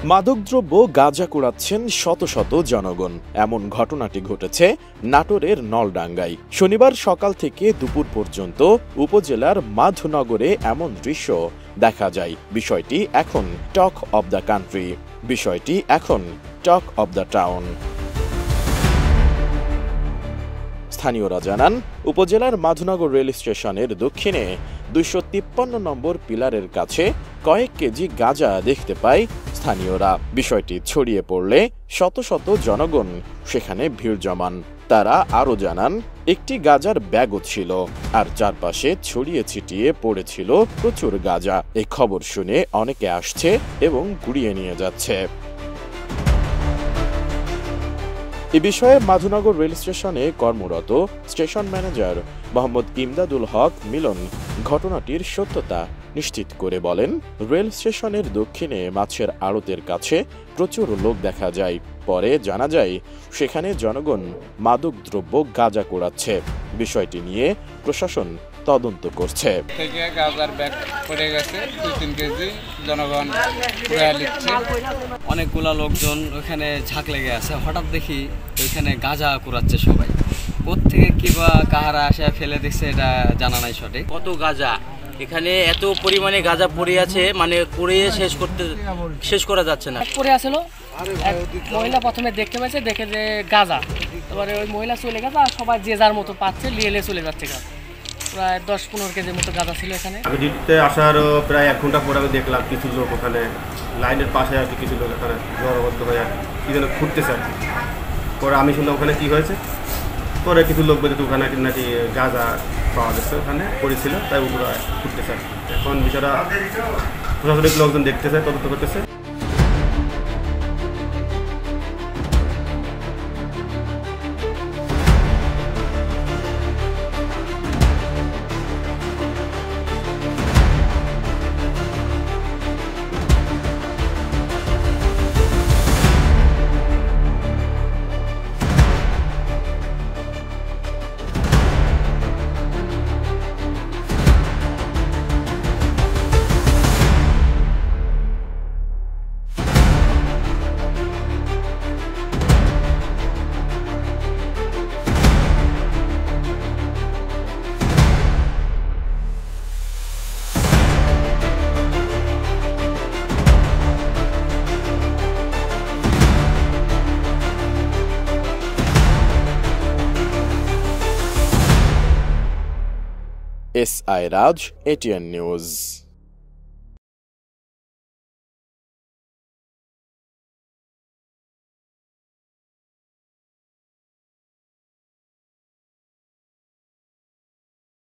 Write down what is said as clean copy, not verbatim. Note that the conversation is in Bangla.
মাদকদ্রব্য গাঁজা কুড়াচ্ছেন শত শত জনগণ। এমন ঘটনাটি ঘটেছে নাটোরের নলডাঙ্গায়। শনিবার সকাল থেকে দুপুর পর্যন্ত উপজেলার মাধনগরে এমন দৃশ্য দেখা যায়। বিষয়টি এখন টক অব দ্য কান্ট্রি, বিষয়টি এখন টক অব দ্য টাউন। স্থানীয়রা জানান, উপজেলার মাধনগর রেল স্টেশনের দক্ষিণে 253 নম্বর পিলারের কাছে কয়েক কেজি গাঁজা দেখতে পায় স্থানীয়রা। বিষয়টি ছড়িয়ে পড়লে শত শত জনগণ সেখানে ভিড় জমান। তারা আরও জানান, একটি গাঁজার ব্যাগও ছিল, আর চারপাশে ছড়িয়ে ছিটিয়ে পড়েছিল প্রচুর গাঁজা। এই খবর শুনে অনেকে আসছে এবং কুড়িয়ে নিয়ে যাচ্ছে। এ বিষয়ে মাধনগর রেল স্টেশনে কর্মরত স্টেশন ম্যানেজার মোহাম্মদ ইমদাদুল হক মিলন ঘটনাটির সত্যতা নিশ্চিত করে বলেন, রেল স্টেশনের দক্ষিণে মাছের আড়তের কাছে প্রচুর লোক দেখা যায়। পরে জানা যায় সেখানে জনগণ মাদকদ্রব্য গাঁজা কুড়াচ্ছে। বিষয়টি নিয়ে প্রশাসন তদন্ত করছে। থেকে গাঁজার ব্যাগ পড়ে গেছে, 2-3 কেজি জনগণ কুড়িয়ে নিচ্ছে। অনেকগুলা লোকজন ওখানে ঝাঁক লেগে আছে। হঠাৎ দেখি ওইখানে গাঁজা কুড়াচ্ছে সবাই। কোত্থেকে কিবা কাহারা আসে ফেলে দিচ্ছে এটা জানা নাই সঠিক। কত গাঁজা এখানে, এত পরিমাণে গাঁজা পড়ে আছে, মানে কুড়িয়ে শেষ করা যাচ্ছে না। পড়ে আসলো, এক মহিলা প্রথমে দেখতে পাচ্ছে, দেখে যে গাঁজা, তারপরে ওই মহিলা চলে গেছে, আর সবাই যে যার মতো পাচ্ছে লিয়ে চলে যাচ্ছে। প্রায় 10-15 কেজির মতো গাঁজা ছিল এখানে। আমি ডিউটিতে আসার প্রায় 1 ঘন্টা পরে আমি দেখলাম কিছু লোক ওখানে লাইনের পাশে আর কি, কিছু লোক এখানে জড়বদ্ধ হয়ে আর কি যেন ঘুরতেছে আর কি। পরে আমি শুনলাম ওখানে কি হয়েছে, পরে কিছু লোক বলতে ওখানে নাকি গাঁজা পাওয়া যাচ্ছে, ওখানে পড়েছিল, তাই ওগুলো ঘুরতেছে। এখন বিষয়টা প্রশাসনিক লোকজন দেখতেছে, তদন্ত করতেছে। SI Raj, ATN News।